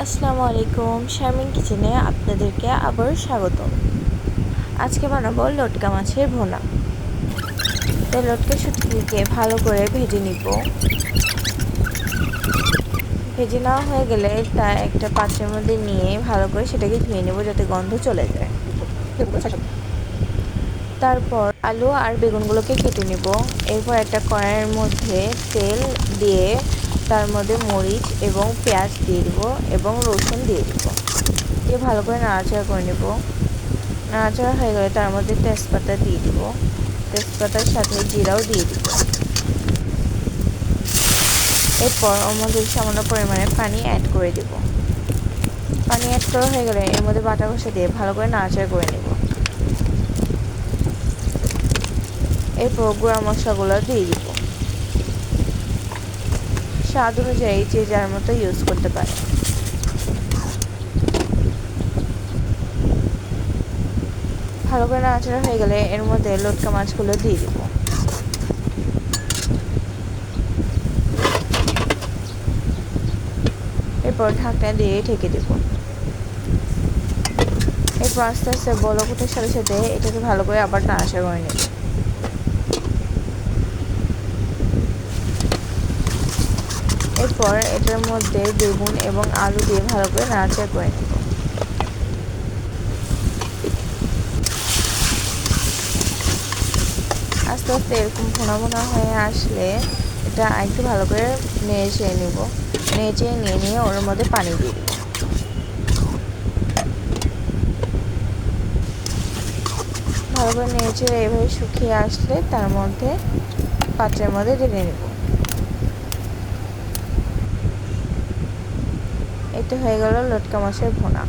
আসসালামু আলাইকুম। শারমিন কিচেনে আপনাদেরকে আবার স্বাগতম। আজকে বানাবো লটকা মাছের ভুনা। তাই লটকা শুটকিকে ভালো করে ভেজে নিব। ভেজে নেওয়া হয়ে গেলে তা একটা পাত্রের মধ্যে নিয়ে ভালো করে সেটাকে ধুয়ে নেব যাতে গন্ধ চলে যায়। তারপর আলু আর বেগুনগুলোকে কেটে নেব। এরপর একটা কড়াইয়ের মধ্যে তেল দিয়ে তার মধ্যে মরিচ এবং পেঁয়াজ দিয়ে দেব এবং রসুন দিয়ে দেব। দিয়ে ভালো করে নাড়াচাড়া করে নেব। নাড়াচাড়া হয়ে গেলে তার মধ্যে তেজপাতা দিয়ে দেব। তেজপাতার সাথে জিরাও দিয়ে দেব। এরপর ওর মধ্যে সামান্য পরিমাণে পানি অ্যাড করে দেব। পানি অ্যাড করা হয়ে গেলে এর মধ্যে বাটা কষা দিয়ে ভালো করে নাড়াচাড়া করে নেব। এরপর গুঁড়া মশলাগুলো দিয়ে দিব। স্বাদ অনুযায়ী যে যার মতো ইউজ করতে পারে। ভালো করে নাড়াচাড়া হয়ে গেলে এর মধ্যে লটকা মাছগুলো দিয়ে দিব। এরপর ঢাকনা দিয়ে ঢেকে দেব। এরপর আস্তে আস্তে বলক ওঠার সাথে সাথে এটাকে ভালো করে আবার নাড়াচাড়া করে নেব। এরপর এটার মধ্যে বেগুন এবং আলু দিয়ে ভালো করে নাড়াচাড়া করে নেব। আস্তে আস্তে এরকম ভুনা ভুনা হয়ে আসলে এটা একটু ভালো করে নেড়ে নেব। নিয়ে ওর মধ্যে পানি দিয়ে দেব। ভালো করে নেড়ে এভাবে শুকিয়ে আসলে তার মধ্যে পাত্রের মধ্যে ঢেলে নেব। এই তো হয়ে গেল লটকা মাছের ভুনা।